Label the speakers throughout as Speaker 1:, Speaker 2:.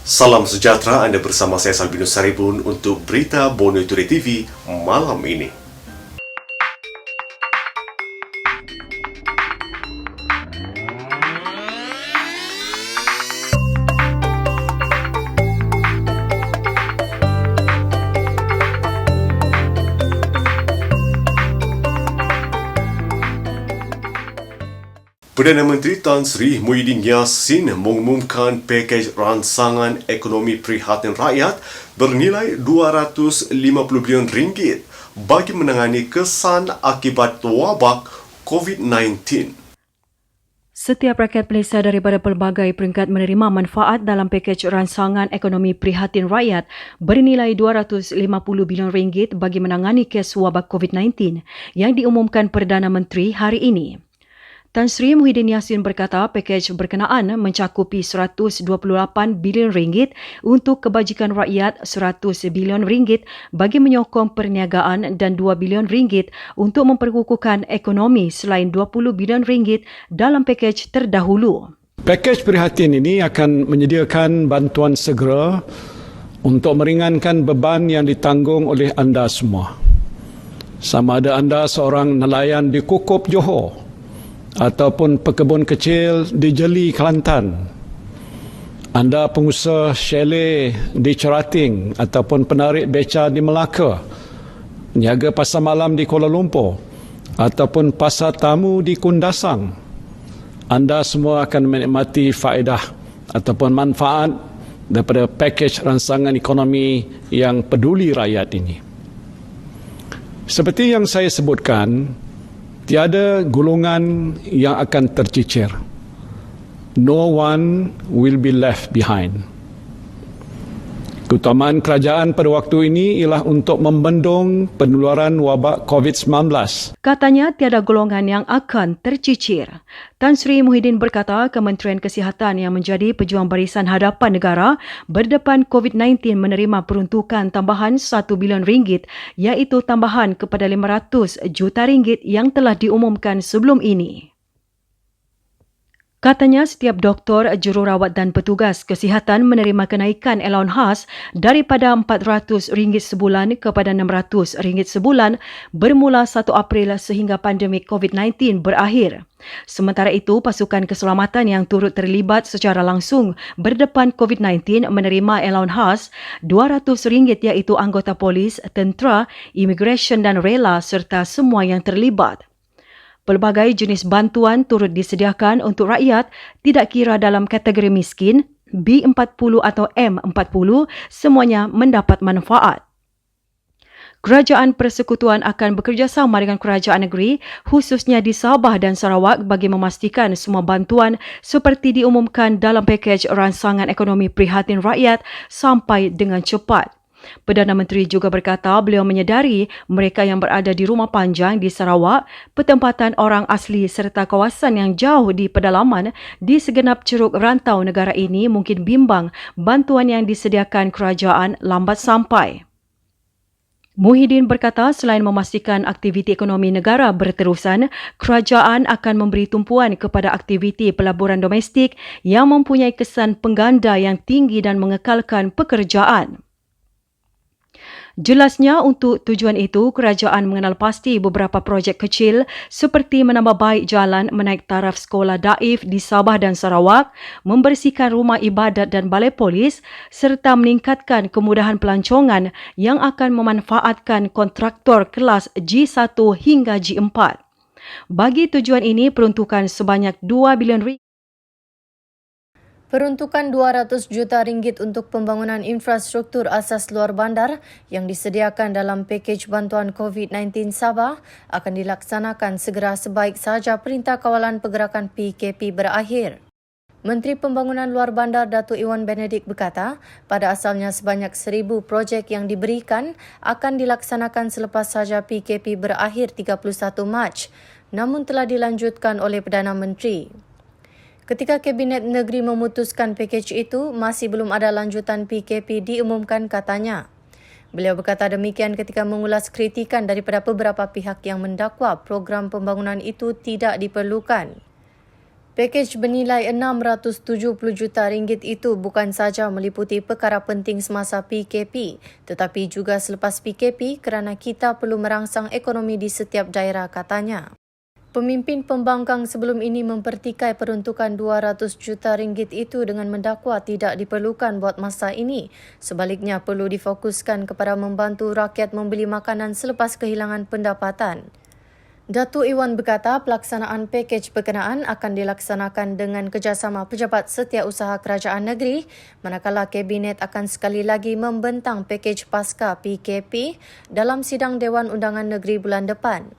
Speaker 1: Salam sejahtera, Anda bersama saya Salbinus Saribun untuk berita Borneo Today TV malam ini. Perdana Menteri Tan Sri Muhyiddin Yassin mengumumkan pakej rancangan ekonomi prihatin rakyat bernilai RM250 bilion bagi menangani kesan akibat wabak COVID-19.
Speaker 2: Setiap rakyat Malaysia daripada pelbagai peringkat menerima manfaat dalam pakej rancangan ekonomi prihatin rakyat bernilai RM250 bilion bagi menangani kes wabak COVID-19 yang diumumkan Perdana Menteri hari ini. Tan Sri Muhyiddin Yassin berkata pakej berkenaan mencakupi RM128 bilion untuk kebajikan rakyat, RM100 bilion bagi menyokong perniagaan dan RM2 bilion untuk memperkukuhkan ekonomi selain RM20 bilion dalam pakej terdahulu.
Speaker 3: Pakej prihatin ini akan menyediakan bantuan segera untuk meringankan beban yang ditanggung oleh anda semua. Sama ada anda seorang nelayan di Kukup, Johor, ataupun pekebun kecil di Jeli, Kelantan, anda pengusaha chalet di Cerating ataupun penarik beca di Melaka, niaga pasar malam di Kuala Lumpur ataupun pasar tamu di Kundasang, anda semua akan menikmati faedah ataupun manfaat daripada pakej rancangan ekonomi yang peduli rakyat ini. Seperti yang saya sebutkan, tiada golongan yang akan tercicir. No one will be left behind. Keutamaan kerajaan pada waktu ini ialah untuk membendung penularan wabak COVID-19.
Speaker 2: Katanya tiada golongan yang akan tercicir. Tan Sri Muhyiddin berkata Kementerian Kesihatan yang menjadi pejuang barisan hadapan negara berdepan COVID-19 menerima peruntukan tambahan RM1 bilion iaitu tambahan kepada RM500 juta yang telah diumumkan sebelum ini. Katanya setiap doktor, jururawat dan petugas kesihatan menerima kenaikan allowance khas daripada RM400 sebulan kepada RM600 sebulan bermula 1 April sehingga pandemik COVID-19 berakhir. Sementara itu, pasukan keselamatan yang turut terlibat secara langsung berdepan COVID-19 menerima allowance khas RM200 iaitu anggota polis, tentera, imigresen dan rela serta semua yang terlibat. Pelbagai jenis bantuan turut disediakan untuk rakyat tidak kira dalam kategori miskin, B40 atau M40, semuanya mendapat manfaat. Kerajaan Persekutuan akan bekerjasama dengan kerajaan negeri khususnya di Sabah dan Sarawak bagi memastikan semua bantuan seperti diumumkan dalam pakej rancangan ekonomi prihatin rakyat sampai dengan cepat. Perdana Menteri juga berkata beliau menyedari mereka yang berada di rumah panjang di Sarawak, pertempatan orang asli serta kawasan yang jauh di pedalaman di segenap ceruk rantau negara ini mungkin bimbang bantuan yang disediakan kerajaan lambat sampai. Muhyiddin berkata selain memastikan aktiviti ekonomi negara berterusan, kerajaan akan memberi tumpuan kepada aktiviti pelaburan domestik yang mempunyai kesan pengganda yang tinggi dan mengekalkan pekerjaan. Jelasnya untuk tujuan itu, kerajaan mengenal pasti beberapa projek kecil seperti menambah baik jalan, menaik taraf sekolah daif di Sabah dan Sarawak, membersihkan rumah ibadat dan balai polis serta meningkatkan kemudahan pelancongan yang akan memanfaatkan kontraktor kelas G1 hingga G4. Bagi tujuan ini, peruntukan sebanyak RM2 bilion.
Speaker 4: Peruntukan RM200 juta untuk pembangunan infrastruktur asas luar bandar yang disediakan dalam pakej bantuan COVID-19 Sabah akan dilaksanakan segera sebaik sahaja Perintah Kawalan Pergerakan PKP berakhir. Menteri Pembangunan Luar Bandar Datuk Iwan Benedict berkata, pada asalnya sebanyak 1,000 projek yang diberikan akan dilaksanakan selepas sahaja PKP berakhir 31 Mac, namun telah dilanjutkan oleh Perdana Menteri. Ketika Kabinet Negeri memutuskan pakej itu, masih belum ada lanjutan PKP diumumkan katanya. Beliau berkata demikian ketika mengulas kritikan daripada beberapa pihak yang mendakwa program pembangunan itu tidak diperlukan. Pakej bernilai 670 juta ringgit itu bukan sahaja meliputi perkara penting semasa PKP, tetapi juga selepas PKP kerana kita perlu merangsang ekonomi di setiap daerah, katanya. Pemimpin pembangkang sebelum ini mempertikai peruntukan 200 juta ringgit itu dengan mendakwa tidak diperlukan buat masa ini. Sebaliknya perlu difokuskan kepada membantu rakyat membeli makanan selepas kehilangan pendapatan. Datuk Iwan berkata pelaksanaan pakej berkenaan akan dilaksanakan dengan kerjasama pejabat setiausaha kerajaan negeri, manakala Kabinet akan sekali lagi membentang pakej pasca PKP dalam sidang Dewan Undangan Negeri bulan depan.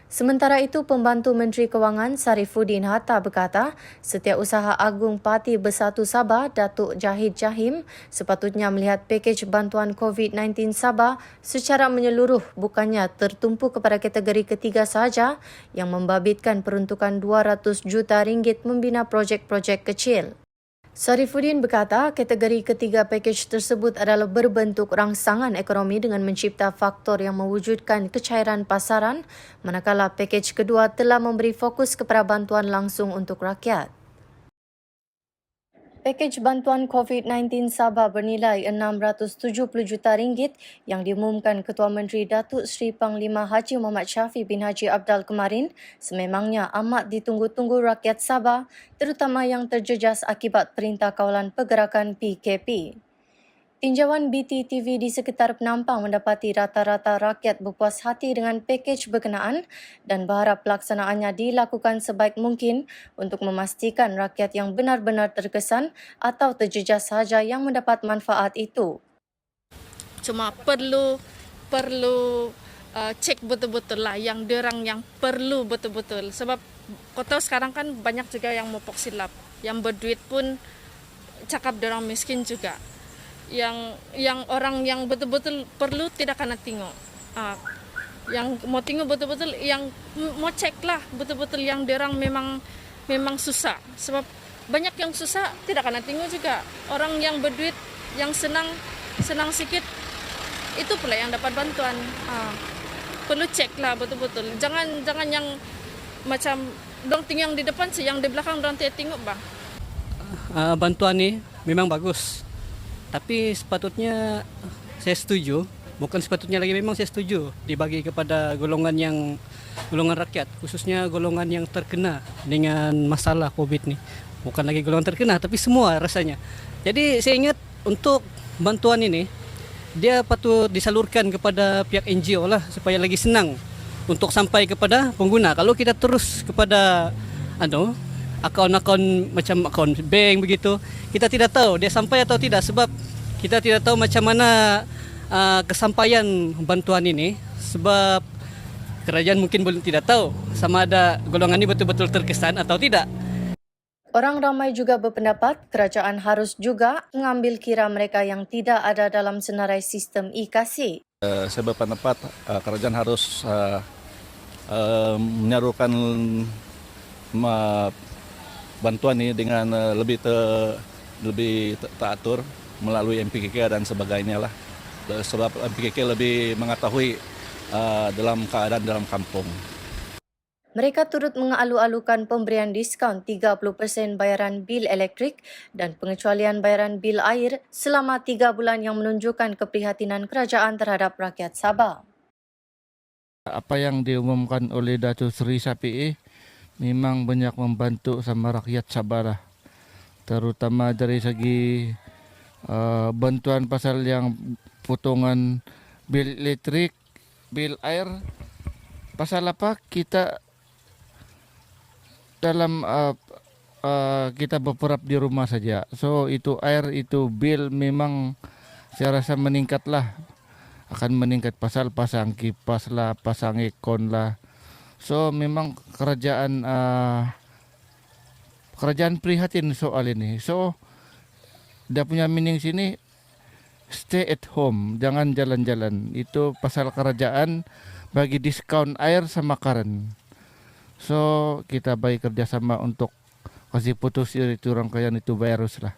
Speaker 4: Sementara itu, Pembantu Menteri Kewangan Sarifuddin Hatta berkata, Setiausaha Agung Parti Bersatu Sabah, Datuk Jahid Jahim, sepatutnya melihat pakej bantuan COVID-19 Sabah secara menyeluruh bukannya tertumpu kepada kategori ketiga sahaja yang membabitkan peruntukan 200 juta ringgit membina projek-projek kecil. Sarifuddin berkata kategori ketiga pakej tersebut adalah berbentuk rangsangan ekonomi dengan mencipta faktor yang mewujudkan kecairan pasaran, manakala pakej kedua telah memberi fokus kepada bantuan langsung untuk rakyat. Pakej bantuan COVID-19 Sabah bernilai 670 juta ringgit yang diumumkan Ketua Menteri Datuk Seri Panglima Haji Muhammad Shafie bin Haji Abdal kemarin sememangnya amat ditunggu-tunggu rakyat Sabah, terutama yang terjejas akibat Perintah Kawalan Pergerakan PKP. Tinjauan BTTV di sekitar Penampang mendapati rata-rata rakyat berpuas hati dengan pakej berkenaan dan berharap pelaksanaannya dilakukan sebaik mungkin untuk memastikan rakyat yang benar-benar terkesan atau terjejas sahaja yang mendapat manfaat itu.
Speaker 5: Cuma perlu cek betul-betul lah yang derang yang perlu betul-betul. Sebab kau tahu sekarang kan banyak juga yang mopok silap, yang berduit pun cakap derang miskin juga. Yang orang yang betul-betul perlu tidak kena tengok. Yang mau tengok betul-betul, yang mau cek lah betul-betul yang derang memang susah. Sebab banyak yang susah tidak kena tengok juga. Orang yang berduit, yang senang sikit, itu pula yang dapat bantuan. Perlu cek lah betul-betul. Jangan yang macam dong tinggal yang di depan sih, yang di belakang dong tidak tengok bang.
Speaker 6: Bantuan ni memang bagus. Tapi sepatutnya saya setuju, bukan sepatutnya lagi, memang saya setuju dibagi kepada golongan rakyat, khususnya golongan yang terkena dengan masalah COVID ni. Bukan lagi golongan terkena, tapi semua rasanya. Jadi saya ingat untuk bantuan ini, dia patut disalurkan kepada pihak NGO lah, supaya lagi senang untuk sampai kepada pengguna. Kalau kita terus kepada akaun-akaun macam akaun bank begitu, kita tidak tahu dia sampai atau tidak, sebab kita tidak tahu macam mana kesampaian bantuan ini, sebab kerajaan mungkin belum tidak tahu sama ada golongan ini betul-betul terkesan atau tidak.
Speaker 4: Orang ramai juga berpendapat kerajaan harus juga mengambil kira mereka yang tidak ada dalam senarai sistem e-Kasih.
Speaker 7: Saya berpendapat kerajaan harus menyaluran bantuan ini dengan lebih teratur melalui MPKK dan sebagainya lah. Sebab MPKK lebih mengetahui dalam keadaan dalam kampung.
Speaker 4: Mereka turut mengalu-alukan pemberian diskaun 30% bayaran bil elektrik dan pengecualian bayaran bil air selama 3 bulan yang menunjukkan keprihatinan kerajaan terhadap rakyat Sabah.
Speaker 8: Apa yang diumumkan oleh Datuk Seri Shafie memang banyak membantu sama rakyat Sabah lah. Terutama dari segi bantuan pasal yang potongan bil elektrik, bil air. Pasal apa kita dalam kita berperap di rumah saja. So itu air, itu bil memang saya rasa meningkat lah. Akan meningkat pasal pasang kipas lah, pasang aircon lah. So memang kerajaan prihatin soal ini. So dia punya meaning sini stay at home, jangan jalan-jalan. Itu pasal kerajaan bagi diskaun air sama karen. So kita baik kerjasama untuk kasih putus itu rangkaian itu virus lah.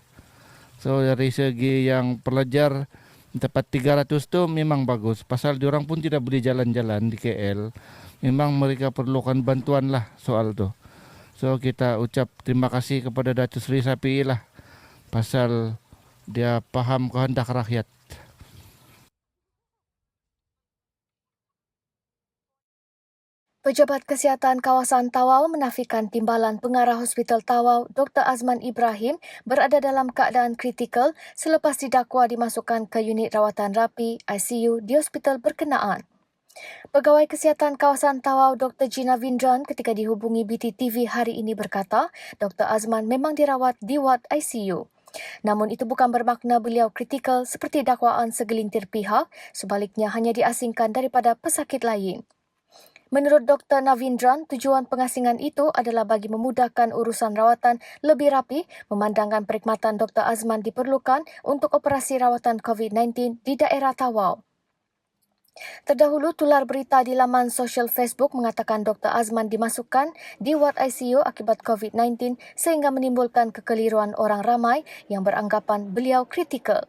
Speaker 8: So dari segi yang pelajar tempat 300 tu memang bagus. Pasal diorang pun tidak boleh jalan-jalan di KL. Memang mereka perlukan bantuan lah soal tu. So kita ucap terima kasih kepada Datuk Seri Sapi lah pasal dia paham kehendak rakyat.
Speaker 4: Pejabat Kesihatan Kawasan Tawau menafikan timbalan pengarah Hospital Tawau, Dr. Azman Ibrahim, berada dalam keadaan kritikal selepas didakwa dimasukkan ke unit rawatan rapi ICU di hospital berkenaan. Pegawai Kesihatan Kawasan Tawau Dr. Gina Vindran ketika dihubungi BTTV hari ini berkata, Dr. Azman memang dirawat di ward ICU. Namun itu bukan bermakna beliau kritikal seperti dakwaan segelintir pihak, sebaliknya hanya diasingkan daripada pesakit lain. Menurut Dr. Navindran, tujuan pengasingan itu adalah bagi memudahkan urusan rawatan lebih rapi memandangkan perkhidmatan Dr. Azman diperlukan untuk operasi rawatan COVID-19 di daerah Tawau. Terdahulu, tular berita di laman sosial Facebook mengatakan Dr. Azman dimasukkan di ward ICU akibat COVID-19 sehingga menimbulkan kekeliruan orang ramai yang beranggapan beliau kritikal.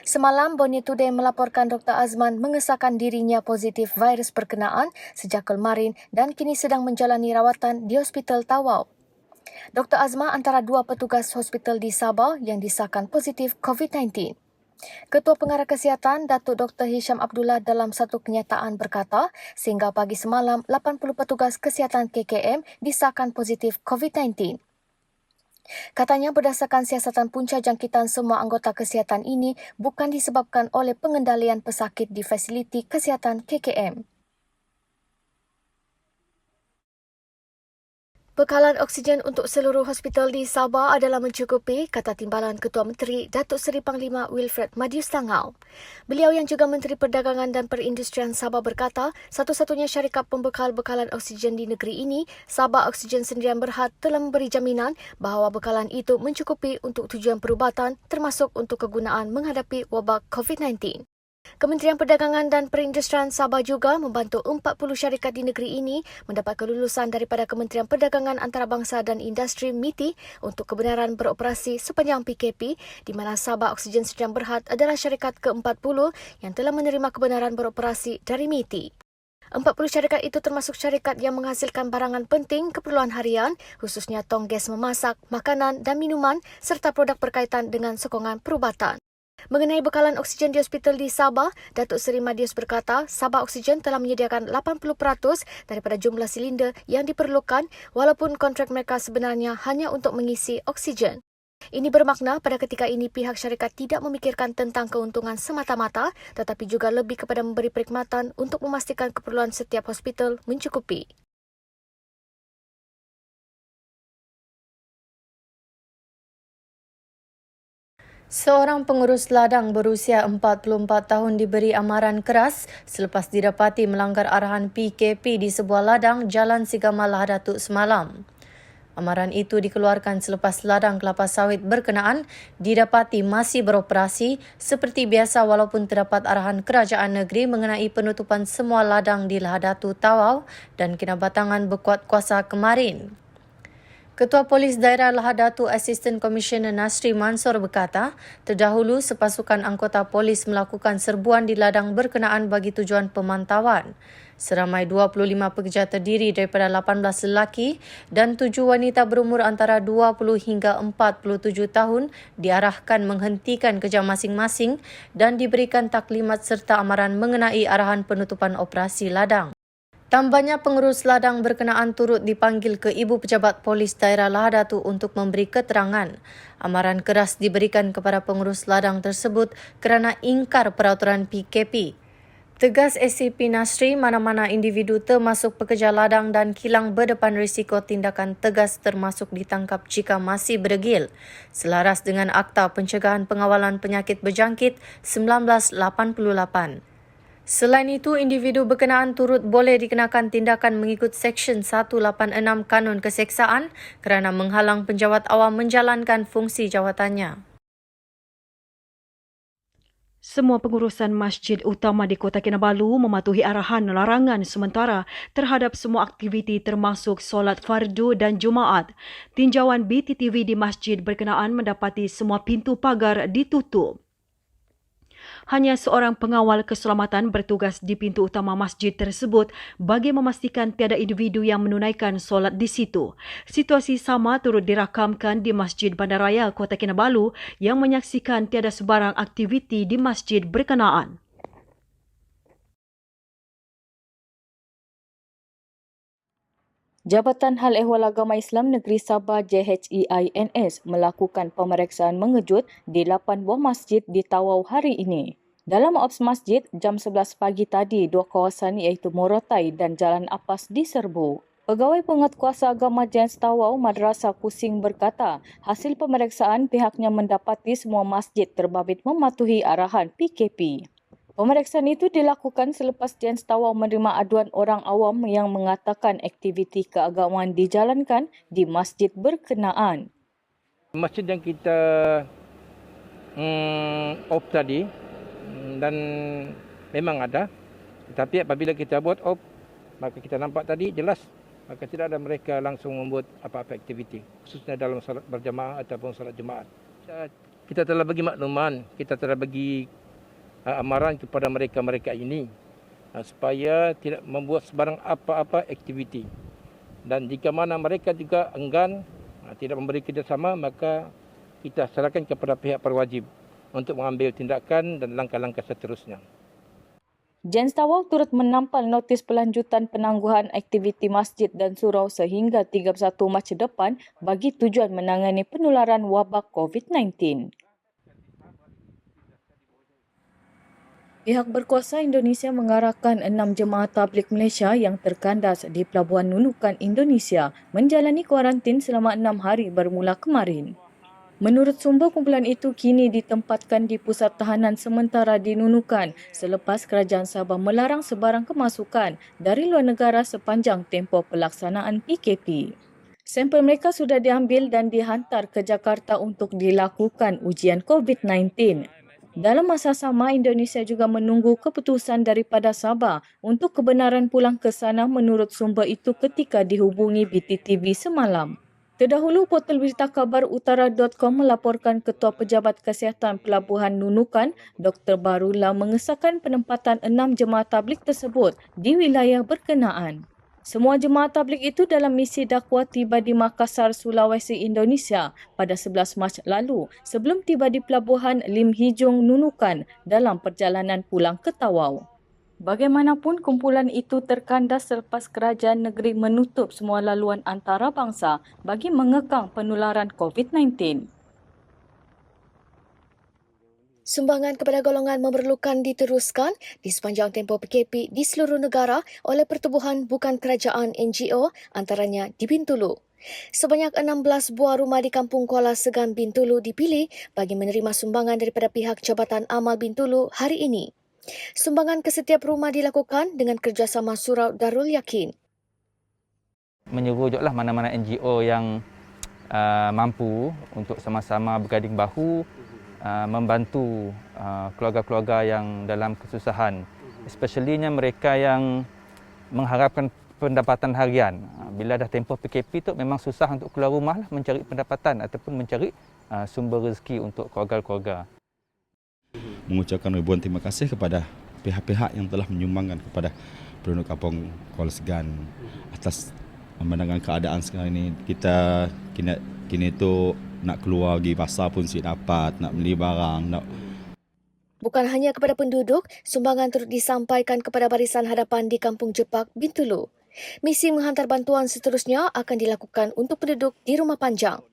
Speaker 4: Semalam, Bonnie Today melaporkan Dr. Azman mengesahkan dirinya positif virus berkenaan sejak kemarin dan kini sedang menjalani rawatan di Hospital Tawau. Dr. Azman antara dua petugas hospital di Sabah yang disahkan positif COVID-19. Ketua Pengarah Kesihatan, Datuk Dr. Hisham Abdullah dalam satu kenyataan berkata, sehingga pagi semalam 80 petugas kesihatan KKM disahkan positif COVID-19. Katanya berdasarkan siasatan punca jangkitan semua anggota kesihatan ini bukan disebabkan oleh pengendalian pesakit di fasiliti kesihatan KKM. Bekalan oksigen untuk seluruh hospital di Sabah adalah mencukupi, kata Timbalan Ketua Menteri Datuk Seri Panglima Wilfred Madius Tangau. Beliau yang juga Menteri Perdagangan dan Perindustrian Sabah berkata, satu-satunya syarikat pembekal bekalan oksigen di negeri ini, Sabah Oksigen Sendirian Berhad, telah memberi jaminan bahawa bekalan itu mencukupi untuk tujuan perubatan termasuk untuk kegunaan menghadapi wabak COVID-19. Kementerian Perdagangan dan Perindustrian Sabah juga membantu 40 syarikat di negeri ini mendapat kelulusan daripada Kementerian Perdagangan Antarabangsa dan Industri MITI untuk kebenaran beroperasi sepanjang PKP, di mana Sabah Oksigen Sendirian Berhad adalah syarikat ke-40 yang telah menerima kebenaran beroperasi dari MITI. 40 syarikat itu termasuk syarikat yang menghasilkan barangan penting keperluan harian, khususnya tong gas memasak, makanan dan minuman serta produk berkaitan dengan sokongan perubatan. Mengenai bekalan oksigen di hospital di Sabah, Datuk Seri Madius berkata, Sabah Oksigen telah menyediakan 80% daripada jumlah silinder yang diperlukan walaupun kontrak mereka sebenarnya hanya untuk mengisi oksigen. Ini bermakna pada ketika ini pihak syarikat tidak memikirkan tentang keuntungan semata-mata tetapi juga lebih kepada memberi perkhidmatan untuk memastikan keperluan setiap hospital mencukupi. Seorang pengurus ladang berusia 44 tahun diberi amaran keras selepas didapati melanggar arahan PKP di sebuah ladang Jalan Sigama Lahadatuk semalam. Amaran itu dikeluarkan selepas ladang kelapa sawit berkenaan didapati masih beroperasi seperti biasa walaupun terdapat arahan kerajaan negeri mengenai penutupan semua ladang di Lahadatuk Tawau dan kinabatangan berkuat kuasa kemarin. Ketua Polis Daerah Lahadatuk Assistant Commissioner Nasri Mansor berkata, terdahulu sepasukan anggota polis melakukan serbuan di ladang berkenaan bagi tujuan pemantauan. Seramai 25 pekerja terdiri daripada 18 lelaki dan 7 wanita berumur antara 20 hingga 47 tahun diarahkan menghentikan kerja masing-masing dan diberikan taklimat serta amaran mengenai arahan penutupan operasi ladang. Tambahnya pengurus ladang berkenaan turut dipanggil ke Ibu Pejabat Polis Daerah Lahadatuk untuk memberi keterangan. Amaran keras diberikan kepada pengurus ladang tersebut kerana ingkar peraturan PKP. Tegas SCP Nasri, mana-mana individu termasuk pekerja ladang dan kilang berdepan risiko tindakan tegas termasuk ditangkap jika masih berdegil, selaras dengan Akta Pencegahan Pengawalan Penyakit Berjangkit 1988. Selain itu, individu berkenaan turut boleh dikenakan tindakan mengikut Seksyen 186 Kanun Keseksaan kerana menghalang penjawat awam menjalankan fungsi jawatannya.
Speaker 2: Semua pengurusan masjid utama di Kota Kinabalu mematuhi arahan larangan sementara terhadap semua aktiviti termasuk solat fardu dan Jumaat. Tinjauan BTTV di masjid berkenaan mendapati semua pintu pagar ditutup. Hanya seorang pengawal keselamatan bertugas di pintu utama masjid tersebut bagi memastikan tiada individu yang menunaikan solat di situ. Situasi sama turut dirakamkan di Masjid Bandaraya Kota Kinabalu yang menyaksikan tiada sebarang aktiviti di masjid berkenaan.
Speaker 9: Jabatan Hal Ehwal Agama Islam Negeri Sabah JHEINS melakukan pemeriksaan mengejut di 8 buah masjid di Tawau hari ini. Dalam ops masjid, jam 11 pagi tadi, 2 kawasan iaitu Morotai dan Jalan Apas diserbu. Pegawai Penguatkuasa Agama Jens Tawau Madrasah Kusing berkata, hasil pemeriksaan pihaknya mendapati semua masjid terbabit mematuhi arahan PKP. Pemeriksaan itu dilakukan selepas Jens Tawau menerima aduan orang awam yang mengatakan aktiviti keagamaan dijalankan di masjid berkenaan.
Speaker 10: Masjid yang kita off tadi dan memang ada, tetapi apabila kita buat off, maka kita nampak tadi jelas, maka tidak ada mereka langsung membuat apa-apa aktiviti, khususnya dalam salat berjamaah ataupun salat Jumaat. Kita telah bagi makluman, kita telah bagi amaran kepada mereka ini supaya tidak membuat sebarang apa-apa aktiviti. Dan jika mana mereka juga enggan tidak memberi kerjasama, maka kita serahkan kepada pihak berwajib untuk mengambil tindakan dan langkah-langkah seterusnya.
Speaker 9: Jens Tawau turut menampal notis pelanjutan penangguhan aktiviti masjid dan surau sehingga 31 Mac depan bagi tujuan menangani penularan wabak COVID-19. Pihak berkuasa Indonesia mengarahkan 6 jemaah tabligh Malaysia yang terkandas di Pelabuhan Nunukan Indonesia menjalani kuarantin selama 6 hari bermula kemarin. Menurut sumber, kumpulan itu kini ditempatkan di pusat tahanan sementara di Nunukan selepas Kerajaan Sabah melarang sebarang kemasukan dari luar negara sepanjang tempoh pelaksanaan PKP. Sampel mereka sudah diambil dan dihantar ke Jakarta untuk dilakukan ujian COVID-19. Dalam masa sama, Indonesia juga menunggu keputusan daripada Sabah untuk kebenaran pulang ke sana menurut sumber itu ketika dihubungi BTTV semalam. Terdahulu, portal berita khabar utara.com melaporkan Ketua Pejabat Kesihatan Pelabuhan Nunukan, Dr. Barullah mengesahkan penempatan 6 jemaah tabligh tersebut di wilayah berkenaan. Semua jemaah tabligh itu dalam misi dakwah tiba di Makassar, Sulawesi, Indonesia pada 11 Mac lalu sebelum tiba di Pelabuhan Lim Hijung, Nunukan dalam perjalanan pulang ke Tawau. Bagaimanapun, kumpulan itu terkandas selepas kerajaan negeri menutup semua laluan antarabangsa bagi mengekang penularan COVID-19.
Speaker 4: Sumbangan kepada golongan memerlukan diteruskan di sepanjang tempoh PKP di seluruh negara oleh pertubuhan bukan kerajaan NGO, antaranya di Bintulu. Sebanyak 16 buah rumah di Kampung Kuala Segan Bintulu dipilih bagi menerima sumbangan daripada pihak Jabatan Amal Bintulu hari ini. Sumbangan ke setiap rumah dilakukan dengan kerjasama Surau Darul Yakin.
Speaker 11: Menyerujuklah mana-mana NGO yang mampu untuk sama-sama berganding bahu membantu keluarga-keluarga yang dalam kesusahan, especially-nya mereka yang mengharapkan pendapatan harian. Bila dah tempoh PKP tu memang susah untuk keluar rumah lah mencari pendapatan ataupun mencari sumber rezeki untuk keluarga-keluarga.
Speaker 12: Mengucapkan ribuan terima kasih kepada pihak-pihak yang telah menyumbangkan kepada penduduk Kampung Kuala Segan atas pemandangan keadaan sekarang ini. Kita kini tu nak keluar pergi pasar pun sikit dapat, nak beli barang.
Speaker 4: Bukan hanya kepada penduduk, sumbangan turut disampaikan kepada Barisan Hadapan di Kampung Jepak, Bintulu. Misi menghantar bantuan seterusnya akan dilakukan untuk penduduk di Rumah Panjang.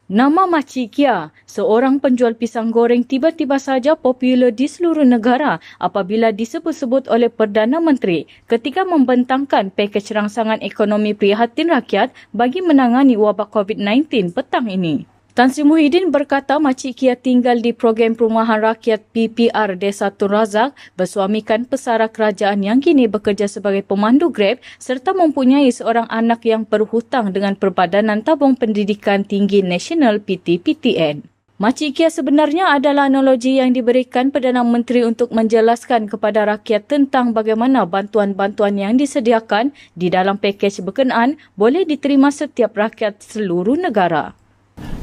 Speaker 9: Nama Makcik Kia, seorang penjual pisang goreng tiba-tiba saja popular di seluruh negara apabila disebut-sebut oleh Perdana Menteri ketika membentangkan pakej rangsangan ekonomi prihatin rakyat bagi menangani wabak COVID-19 petang ini. Tan Sri Muhyiddin berkata Makcik Kia tinggal di program perumahan rakyat PPR Desa Tun Razak, bersuamikan pesara kerajaan yang kini bekerja sebagai pemandu Grab serta mempunyai seorang anak yang berhutang dengan Perbadanan Tabung Pendidikan Tinggi Nasional (PTPTN). Makcik Kia sebenarnya adalah analogi yang diberikan Perdana Menteri untuk menjelaskan kepada rakyat tentang bagaimana bantuan-bantuan yang disediakan di dalam pakej berkenaan boleh diterima setiap rakyat seluruh negara.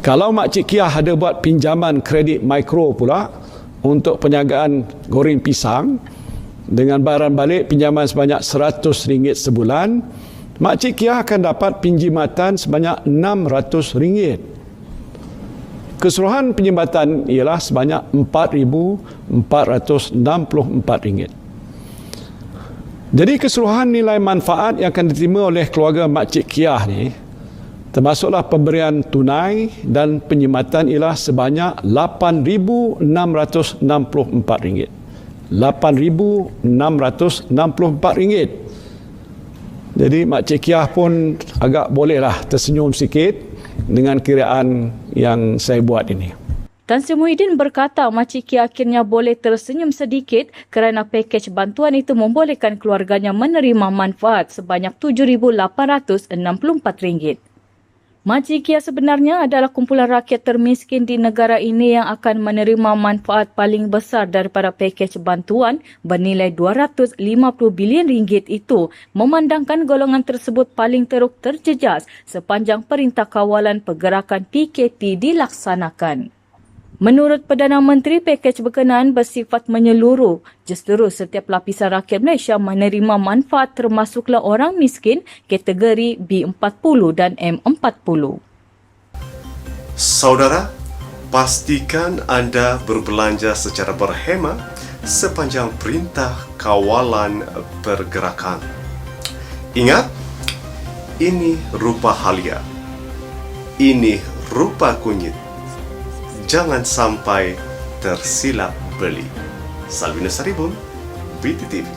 Speaker 3: Kalau Makcik Kiah ada buat pinjaman kredit mikro pula untuk perniagaan goreng pisang dengan bayaran balik pinjaman sebanyak RM100 sebulan, Makcik Kiah akan dapat pinjamatan sebanyak RM600. Keseluruhan pinjamatan ialah sebanyak RM4,464. Jadi keseluruhan nilai manfaat yang akan diterima oleh keluarga Makcik Kiah ni, termasuklah pemberian tunai dan penjimatan ialah sebanyak RM8,664. RM8,664. Jadi Makcik Kiah pun agak bolehlah tersenyum sikit dengan kiraan yang saya buat ini.
Speaker 9: Tan Sri Muhyiddin berkata Makcik Kiah akhirnya boleh tersenyum sedikit kerana pakej bantuan itu membolehkan keluarganya menerima manfaat sebanyak RM7,864. Makcik Kiah sebenarnya adalah kumpulan rakyat termiskin di negara ini yang akan menerima manfaat paling besar daripada pakej bantuan bernilai RM250 bilion itu, memandangkan golongan tersebut paling teruk terjejas sepanjang Perintah Kawalan Pergerakan PKP dilaksanakan. Menurut Perdana Menteri, pakej berkenaan bersifat menyeluruh. Justru setiap lapisan rakyat Malaysia menerima manfaat termasuklah orang miskin kategori B40 dan M40.
Speaker 1: Saudara, pastikan anda berbelanja secara berhemat sepanjang Perintah Kawalan Pergerakan. Ingat, ini rupa halia. Ini rupa kunyit. Jangan sampai tersilap beli. Salvina Saribun, BTTV.